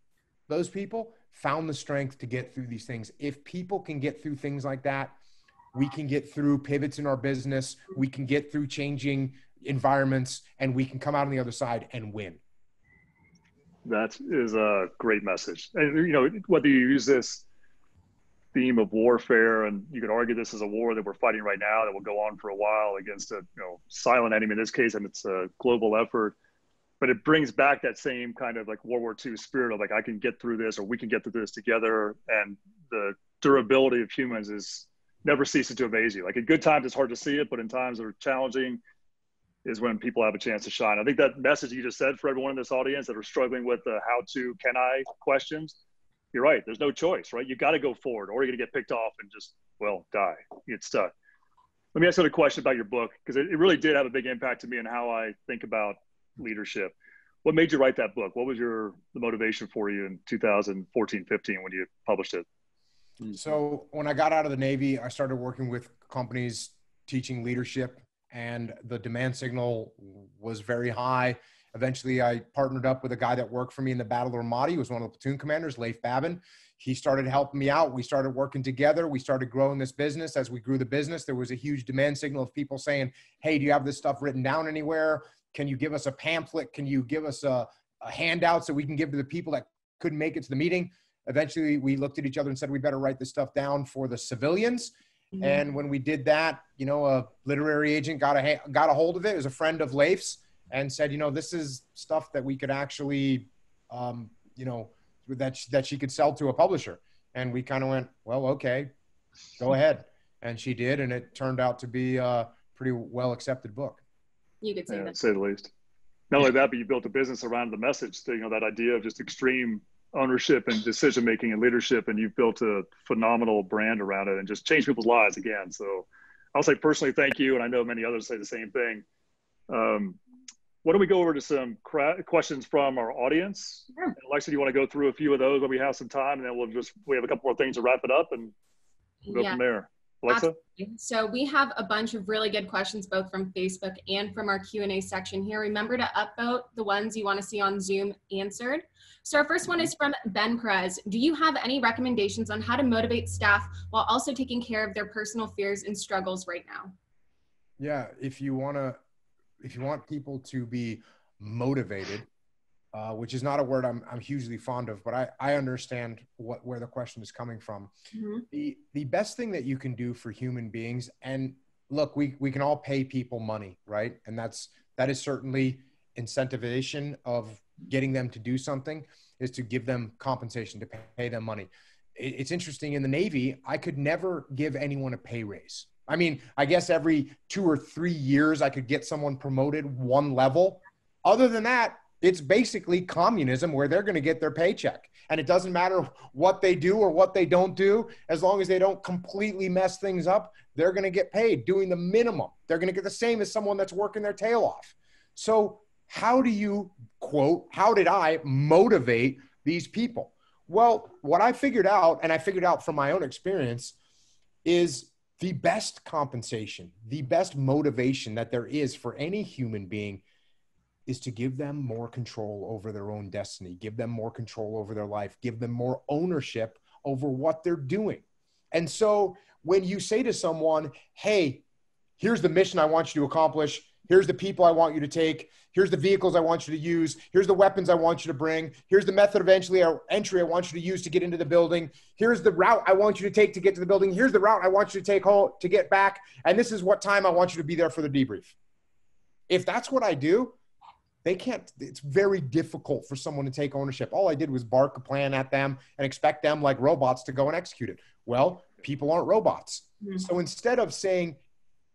found the strength to get through these things. If people can get through things like that, we can get through pivots in our business. We can get through changing environments, and we can come out on the other side and win. That is a great message. And, you know, whether you use this theme of warfare, and you could argue this is a war that we're fighting right now that will go on for a while against a, you know, silent enemy in this case, and it's a global effort. But it brings back that same kind of like World War II spirit of like, I can get through this, or we can get through this together. And the durability of humans is never ceases to amaze you. Like in good times, it's hard to see it, but in times that are challenging is when people have a chance to shine. I think that message you just said for everyone in this audience that are struggling with the how to, can I questions, you're right. There's no choice, right? You got to go forward, or you're going to get picked off and just, well, die, get stuck. Let me ask you a question about your book, because it really did have a big impact to me on how I think about leadership. What made you write that book? What was the motivation for you in 2014, 15 when you published it? So when I got out of the Navy, I started working with companies teaching leadership, and the demand signal was very high. Eventually, I partnered up with a guy that worked for me in the Battle of Ramadi. He was one of the platoon commanders, Leif Babin. He started helping me out. We started working together. We started growing this business. As we grew the business, there was a huge demand signal of people saying, hey, do you have this stuff written down anywhere? Can you give us a pamphlet? Can you give us a handout so we can give to the people that couldn't make it to the meeting? Eventually, we looked at each other and said, we better write this stuff down for the civilians. Mm-hmm. And when we did that, you know, a literary agent got a hold of it. It was a friend of Leif's and said, you know, this is stuff that we could actually, you know, that she could sell to a publisher. And we kind of went, well, okay, go ahead. And she did. And it turned out to be a pretty well accepted book. You could say that. To say the least. Not only that, but you built a business around the message, you know, that idea of just extreme ownership and decision-making and leadership. And you've built a phenomenal brand around it and just changed people's lives again. So I'll say personally, thank you. And I know many others say the same thing. Why don't we go over to some questions from our audience? Sure. And Alexa, do you want to go through a few of those when we have some time, and then we have a couple more things to wrap it up, and we'll go from there. Alexa? Absolutely. So we have a bunch of really good questions, both from Facebook and from our Q&A section here. Remember to upvote the ones you want to see on Zoom answered. So our first one is from Ben Perez. Do you have any recommendations on how to motivate staff while also taking care of their personal fears and struggles right now? Yeah, if you want people to be motivated, which is not a word I'm hugely fond of, but I understand where the question is coming from. Mm-hmm. The best thing that you can do for human beings, and look, we can all pay people money, right? And that is certainly incentivization of getting them to do something, is to give them compensation, to pay them money. It's interesting, in the Navy, I could never give anyone a pay raise. I mean, I guess every 2 or 3 years I could get someone promoted one level. Other than that, it's basically communism, where they're going to get their paycheck. And it doesn't matter what they do or what they don't do. As long as they don't completely mess things up, they're going to get paid doing the minimum. They're going to get the same as someone that's working their tail off. So how do you, quote, how did I motivate these people? Well, what I figured out, and I figured out from my own experience, is the best compensation, the best motivation that there is for any human being is to give them more control over their own destiny, give them more control over their life, give them more ownership over what they're doing. And so when you say to someone, hey, here's the mission I want you to accomplish, here's the people I want you to take, here's the vehicles I want you to use, here's the weapons I want you to bring, here's the method of entry I want you to use to get into the building, here's the route I want you to take to get to the building, here's the route I want you to take home to get back, and this is what time I want you to be there for the debrief. If that's what I do, it's very difficult for someone to take ownership. All I did was bark a plan at them and expect them, like robots, to go and execute it. Well, people aren't robots. Mm-hmm. So instead of saying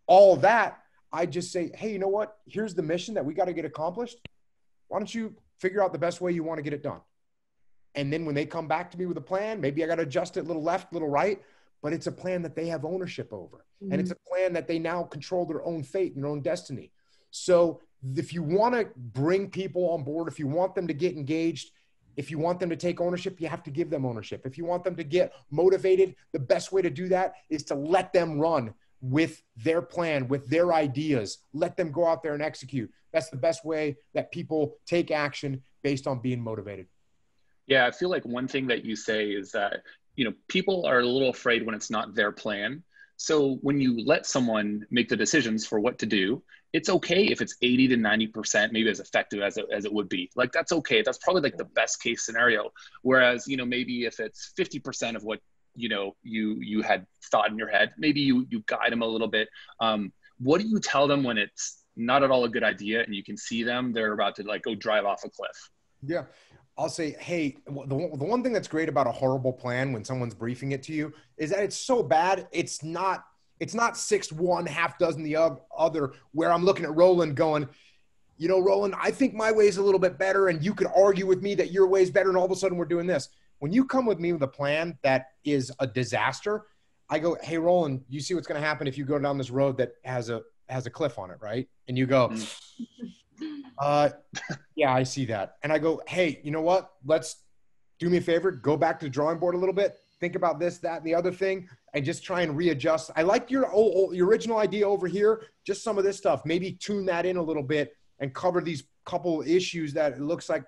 all that, I just say, hey, you know what? Here's the mission that we got to get accomplished. Why don't you figure out the best way you want to get it done? And then when they come back to me with a plan, maybe I got to adjust it a little left, a little right, but it's a plan that they have ownership over. Mm-hmm. And it's a plan that they now control their own fate and their own destiny. So if you want to bring people on board, if you want them to get engaged, if you want them to take ownership, you have to give them ownership. If you want them to get motivated, the best way to do that is to let them run with their plan, with their ideas. Let them go out there and execute. That's the best way that people take action based on being motivated. Yeah, I feel like one thing that you say is that, people are a little afraid when it's not their plan. So when you let someone make the decisions for what to do, it's okay if it's 80 to 90%, maybe as effective as it would be. Like, that's okay. That's probably like the best case scenario. Whereas, maybe if it's 50% of what, you had thought in your head, maybe you guide them a little bit. What do you tell them when it's not at all a good idea and you can see them, they're about to like go drive off a cliff? Yeah. I'll say, hey, the one thing that's great about a horrible plan when someone's briefing it to you is that it's so bad. It's not 6-1, half dozen the other, where I'm looking at Roland going, Roland, I think my way is a little bit better. And you could argue with me that your way is better. And all of a sudden we're doing this. When you come with me with a plan that is a disaster, I go, hey, Roland, you see what's going to happen if you go down this road that has a cliff on it, right? And you go, yeah, I see that. And I go, hey, you know what? Let's do me a favor. Go back to the drawing board a little bit. Think about this, that, and the other thing, and just try and readjust. I like your original idea over here. Just some of this stuff. Maybe tune that in a little bit and cover these couple issues that it looks like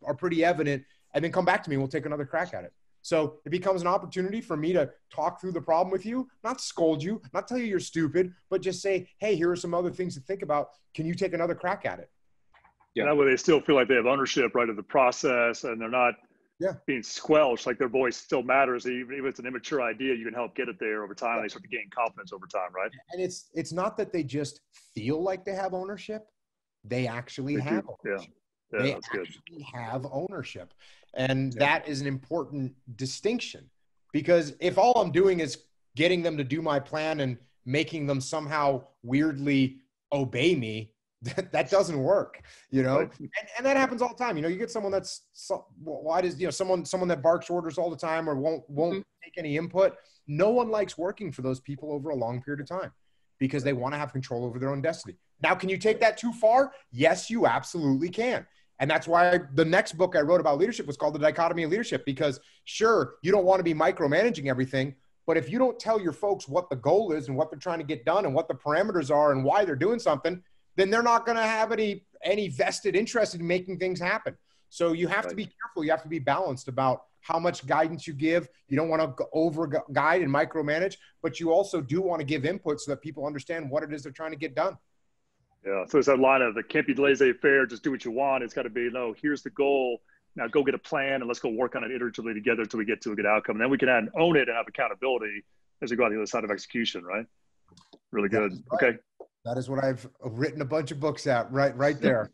are pretty evident, and then come back to me. We'll take another crack at it. So it becomes an opportunity for me to talk through the problem with you, not scold you, not tell you you're stupid, but just say, hey, here are some other things to think about. Can you take another crack at it? Yeah. That way they still feel like they have ownership, right, of the process, and they're not being squelched, like their voice still matters. Even if it's an immature idea, you can help get it there over time. They start to gain confidence over time, right? And it's not that they just feel like they have ownership. They actually have ownership. Yeah, they that's good. actually have ownership. And that is an important distinction, because if all I'm doing is getting them to do my plan and making them somehow weirdly obey me, that doesn't work, Right. And that happens all the time. You get someone that's someone that barks orders all the time or won't take any input. No one likes working for those people over a long period of time. because they want to have control over their own destiny. Now, can you take that too far? Yes, you absolutely can. And that's why the next book I wrote about leadership was called The Dichotomy of Leadership, because sure, you don't want to be micromanaging everything, but if you don't tell your folks what the goal is and what they're trying to get done and what the parameters are and why they're doing something, then they're not going to have any vested interest in making things happen. So you have to be careful. You have to be balanced about how much guidance you give. You don't want to over guide and micromanage, but you also do want to give input so that people understand what it is they're trying to get done. Yeah. So it's that line of, it can't be laissez-faire, just do what you want. It's got to be, no, here's the goal. Now go get a plan and let's go work on it iteratively together until we get to a good outcome. And then we can own it and have accountability as we go on the other side of execution, right? Really good. Right. Okay. That is what I've written a bunch of books at, right there.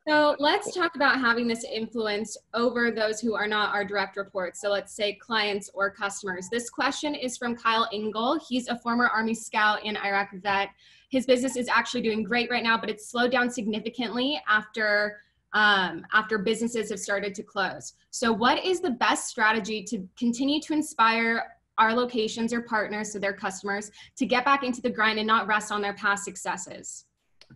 So let's talk about having this influence over those who are not our direct reports. So let's say clients or customers. This question is from Kyle Engel. He's a former Army Scout and Iraq vet. His business is actually doing great right now, but it's slowed down significantly after businesses have started to close. So what is the best strategy to continue to inspire our locations or partners, so their customers, to get back into the grind and not rest on their past successes?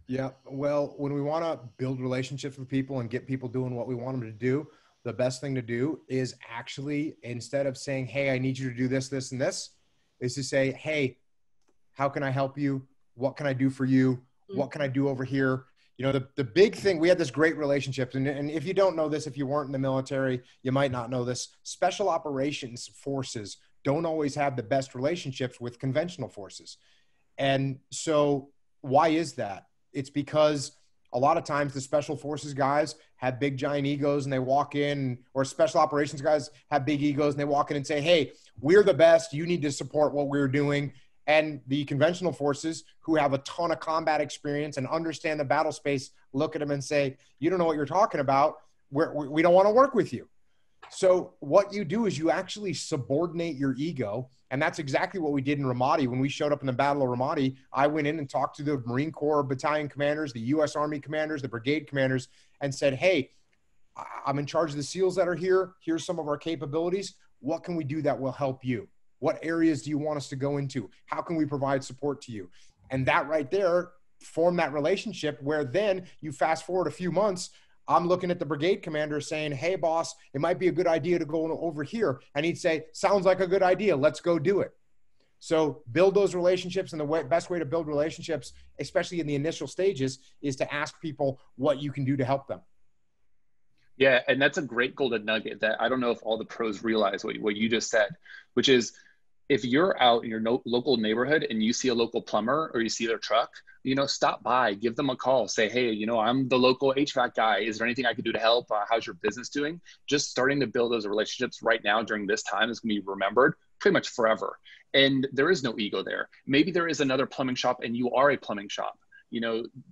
Yeah, well, when we want to build relationships with people and get people doing what we want them to do, the best thing to do is actually, instead of saying, hey, I need you to do this, this, and this, is to say, hey, how can I help you? What can I do for you? What can I do over here? You know, the big thing, we had this great relationship. And if you don't know this, if you weren't in the military, you might not know this. Special operations forces don't always have the best relationships with conventional forces. And so why is that? It's because a lot of times the special forces guys have big giant egos and they walk in, or special operations guys have big egos and they walk in and say, hey, we're the best. You need to support what we're doing. And the conventional forces, who have a ton of combat experience and understand the battle space, look at them and say, you don't know what you're talking about. We don't want to work with you. So what you do is you actually subordinate your ego. And that's exactly what we did in Ramadi. When we showed up in the Battle of Ramadi, I went in and talked to the Marine Corps battalion commanders, the U.S. Army commanders, the brigade commanders, and said, hey, I'm in charge of the SEALs that are here. Here's some of our capabilities. What can we do that will help you? What areas do you want us to go into? How can we provide support to you? And that right there formed that relationship where then you fast forward a few months, I'm looking at the brigade commander saying, hey, boss, it might be a good idea to go over here. And he'd say, sounds like a good idea. Let's go do it. So build those relationships. And the best way to build relationships, especially in the initial stages, is to ask people what you can do to help them. Yeah, and that's a great golden nugget that I don't know if all the pros realize what you just said, which is, if you're out in your local neighborhood and you see a local plumber or you see their truck, stop by, give them a call, say, hey, I'm the local HVAC guy. Is there anything I could do to help? How's your business doing? Just starting to build those relationships right now during this time is going to be remembered pretty much forever. And there is no ego there. Maybe there is another plumbing shop and you are a plumbing shop.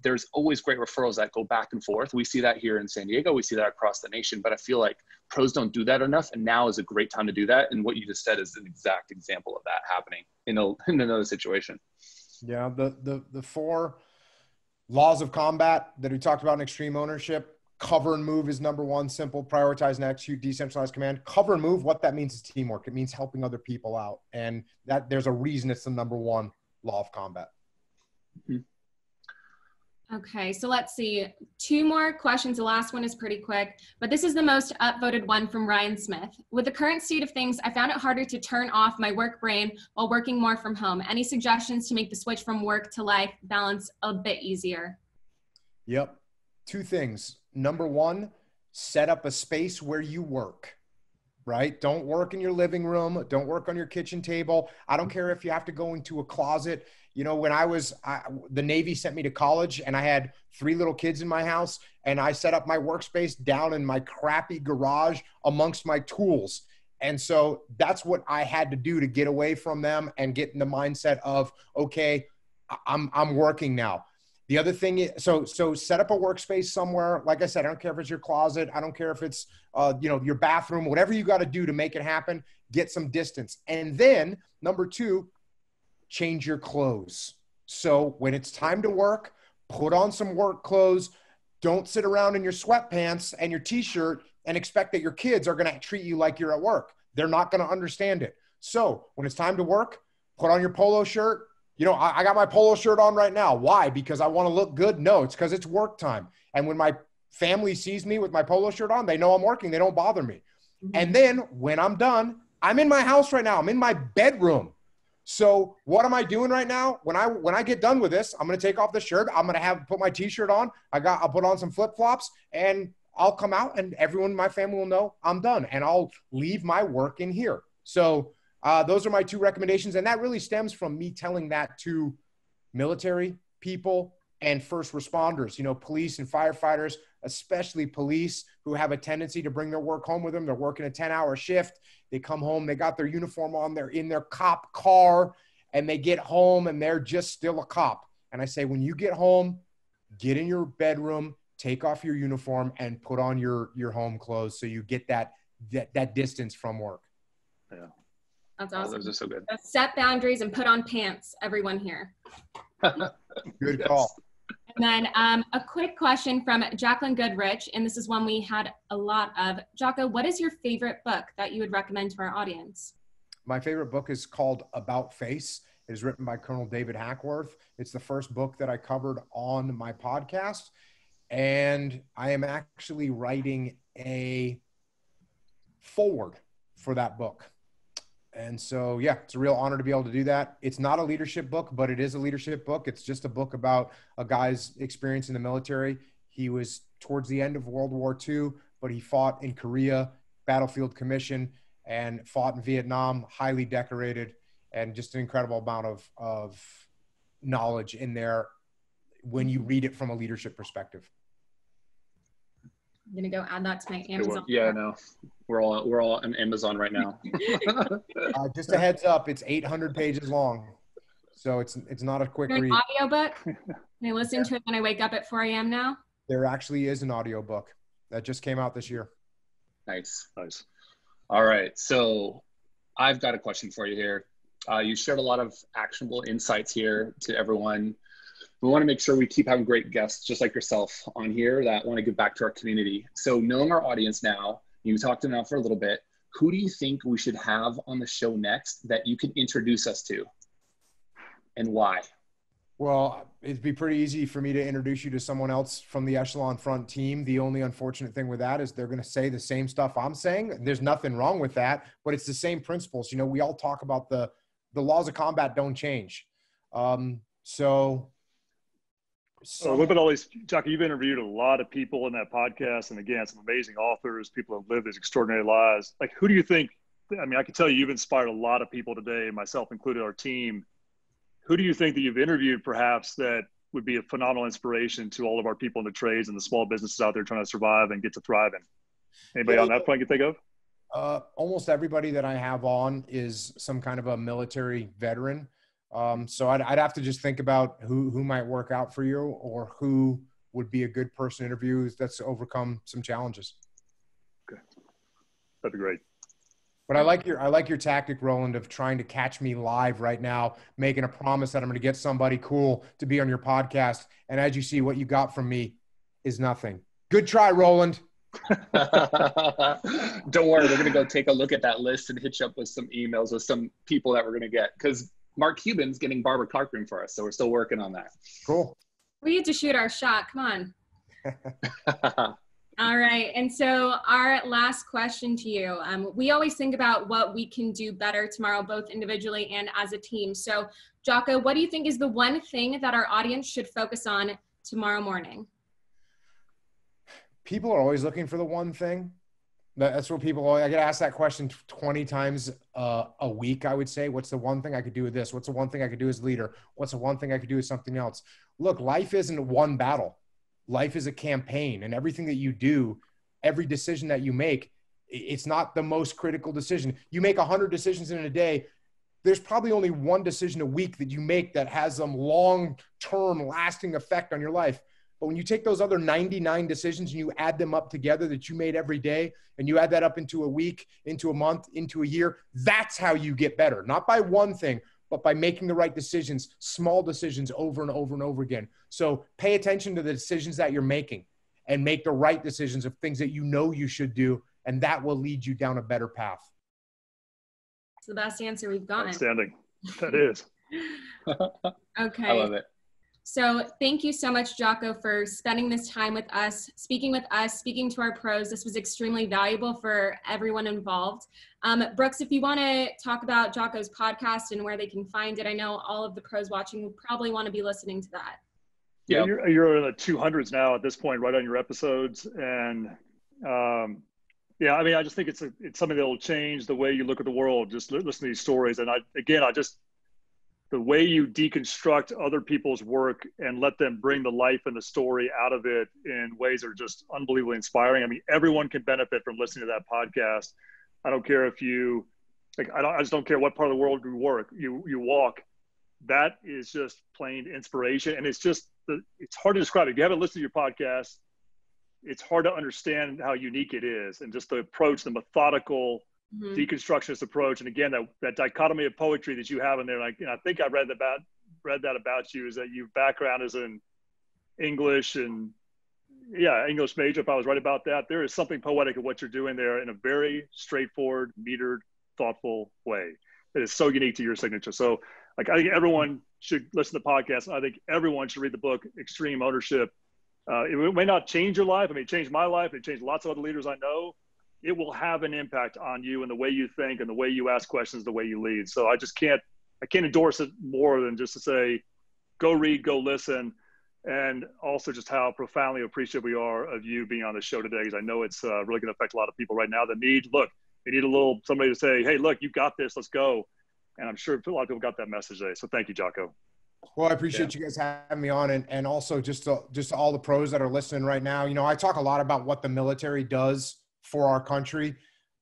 There's always great referrals that go back and forth. We see that here in San Diego. We see that across the nation, but I feel like pros don't do that enough. And now is a great time to do that. And what you just said is an exact example of that happening in another situation. Yeah. The 4 laws of combat that we talked about in extreme ownership: cover and move is number 1, simple, prioritize and execute, decentralized command. Cover and move, what that means is teamwork. It means helping other people out. And that there's a reason it's the number 1 law of combat. Mm-hmm. Okay, so let's see. 2 more questions. The last one is pretty quick, but this is the most upvoted one from Ryan Smith. With the current state of things, I found it harder to turn off my work brain while working more from home. Any suggestions to make the switch from work to life balance a bit easier? Yep. 2 things. Number 1, set up a space where you work, right? Don't work in your living room. Don't work on your kitchen table. I don't care if you have to go into a closet. When the Navy sent me to college and I had 3 little kids in my house, and I set up my workspace down in my crappy garage amongst my tools. And so that's what I had to do to get away from them and get in the mindset of, okay, I'm working now. The other thing is, so set up a workspace somewhere. Like I said, I don't care if it's your closet. I don't care if it's, your bathroom, whatever you got to do to make it happen, get some distance. And then number 2, change your clothes. So when it's time to work, put on some work clothes. Don't sit around in your sweatpants and your t-shirt and expect that your kids are going to treat you like you're at work. They're not going to understand it. So when it's time to work, Put on your polo shirt. You know, I got my polo shirt on right now. Why? Because I want to look good? No, it's because it's work time. And when my family sees me with my polo shirt on, they know I'm working. They don't bother me. And then when I'm done, I'm in my house right now. I'm in my bedroom. So what am I doing right now? When I get done with this, I'm going to take off the shirt. I'm going to put my t-shirt on. I'll put on some flip-flops, and I'll come out, and everyone in my family will know I'm done, and I'll leave my work in here. So those are my 2 recommendations. And that really stems from me telling that to military people and first responders, you know, police and firefighters, especially police, who have a tendency to bring their work home with them. They're working a 10-hour shift. They come home, they got their uniform on, they're in their cop car, and they get home and they're just still a cop. And I say, when you get home, get in your bedroom, take off your uniform, and put on your home clothes so you get that distance from work. Yeah. That's awesome. Those are so good. Set boundaries and put on pants, everyone here. Good call. And then a quick question from Jacqueline Goodrich, and this is one we had a lot of. Jocko, what is your favorite book that you would recommend to our audience? My favorite book is called About Face. It is written by Colonel David Hackworth. It's the first book that I covered on my podcast. And I am actually writing a foreword for that book. And so, yeah, it's a real honor to be able to do that. It's not a leadership book, but it is a leadership book. It's just a book about a guy's experience in the military. He was towards the end of World War II, but he fought in Korea, battlefield commission, and fought in Vietnam, highly decorated, and just an incredible amount of knowledge in there when you read it from a leadership perspective. I'm gonna go add that to my Amazon. Yeah, no, we're all on Amazon right now. Just a heads up, it's 800 pages long, so it's not a quick read. Audiobook? Can I listen to it when I wake up at 4 a.m. now? There actually is an audiobook that just came out this year. Nice. All right, so I've got a question for you here. You shared a lot of actionable insights here to everyone. We want to make sure we keep having great guests just like yourself on here that want to give back to our community. So knowing our audience now, you talked to them now for a little bit, who do you think we should have on the show next that you can introduce us to, and why? Well, it'd be pretty easy for me to introduce you to someone else from the Echelon Front team. The only unfortunate thing with that is they're going to say the same stuff I'm saying. There's nothing wrong with that, but it's the same principles. You know, we all talk about the laws of combat don't change. So look at all these, Jocko, you've interviewed a lot of people in that podcast. And again, some amazing authors, people who have lived these extraordinary lives. Like, who do you think, I mean, I can tell you, you've inspired a lot of people today, myself included, our team. Who do you think that you've interviewed perhaps that would be a phenomenal inspiration to all of our people in the trades and the small businesses out there trying to survive and get to thriving? Anybody on that point you think of? Almost everybody that I have on is some kind of a military veteran. So I'd have to just think about who might work out for you, or who would be a good person to interview that's overcome some challenges. Okay. That'd be great. But I like your tactic, Roland, of trying to catch me live right now, making a promise that I'm going to get somebody cool to be on your podcast. And as you see, what you got from me is nothing. Good try, Roland. Don't worry. We're going to go take a look at that list and hit you up with some emails with some people that we're going to get, because Mark Cuban's getting Barbara Cochran for us, so we're still working on that. Cool. We get to shoot our shot. Come on. All right. And so our last question to you, we always think about what we can do better tomorrow, both individually and as a team. So Jocko, what do you think is the one thing that our audience should focus on tomorrow morning? People are always looking for the one thing. That's what I get asked that question 20 times a week, I would say. What's the one thing I could do with this? What's the one thing I could do as leader? What's the one thing I could do with something else? Look, life isn't one battle. Life is a campaign, and everything that you do, every decision that you make, it's not the most critical decision. You make 100 decisions in a day. There's probably only one decision a week that you make that has some long-term lasting effect on your life. But when you take those other 99 decisions and you add them up together that you made every day, and you add that up into a week, into a month, into a year, that's how you get better. Not by one thing, but by making the right decisions, small decisions over and over and over again. So pay attention to the decisions that you're making and make the right decisions of things that you know you should do, and that will lead you down a better path. It's the best answer we've gotten. Outstanding. That is. Okay. I love it. So thank you so much, Jocko, for spending this time with us, speaking to our pros. This was extremely valuable for everyone involved. Brooks, if you want to talk about Jocko's podcast and where they can find it, I know all of the pros watching will probably want to be listening to that. Yeah, you're in the 200s now at this point, right on your episodes. And yeah, I mean, I just think it's something that will change the way you look at the world. Just listen to these stories. And the way you deconstruct other people's work and let them bring the life and the story out of it in ways that are just unbelievably inspiring. I mean, everyone can benefit from listening to that podcast. I don't care if you, I just don't care what part of the world you walk. That is just plain inspiration. And it's hard to describe. If you haven't listened to your podcast, it's hard to understand how unique it is, and just the approach, the methodical, deconstructionist approach. And again, that dichotomy of poetry that you have in there, I think I read that about you, is that your background is in English, and English major. If I was right about that, there is something poetic in what you're doing there in a very straightforward, metered, thoughtful way that is so unique to your signature. So I think everyone should listen to the podcast. I think everyone should read the book, Extreme Ownership. It may not change your life. I mean, it changed my life. It changed lots of other leaders I know. It will have an impact on you and the way you think and the way you ask questions, the way you lead. So I can't endorse it more than just to say, go read, go listen. And also just how profoundly appreciative we are of you being on the show today, because I know it's really going to affect a lot of people right now that they need somebody to say, hey, look, you got this, let's go. And I'm sure a lot of people got that message today. So thank you, Jocko. Well, I appreciate you guys having me on, and also just to all the pros that are listening right now. I talk a lot about what the military does for our country,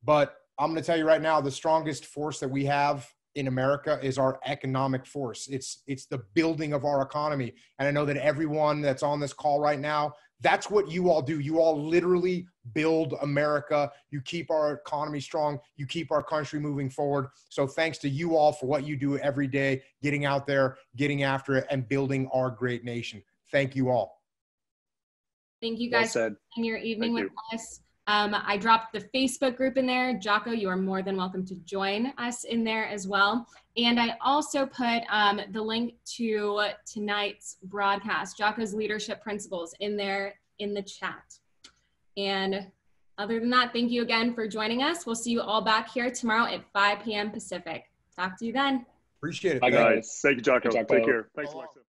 but I'm going to tell you right now, the strongest force that we have in America is our economic force. It's the building of our economy. And I know that everyone that's on this call right now, that's what you all do. You all literally build America. You keep our economy strong. You keep our country moving forward. So thanks to you all for what you do every day, getting out there, getting after it, and building our great nation. Thank you all. Thank you guys for spending your evening with us. I dropped the Facebook group in there. Jocko, you are more than welcome to join us in there as well. And I also put the link to tonight's broadcast, Jocko's Leadership Principles, in there in the chat. And other than that, thank you again for joining us. We'll see you all back here tomorrow at 5 p.m. Pacific. Talk to you then. Appreciate it. Bye, guys. Thank you, Jocko. Take care. Thanks, Alexa.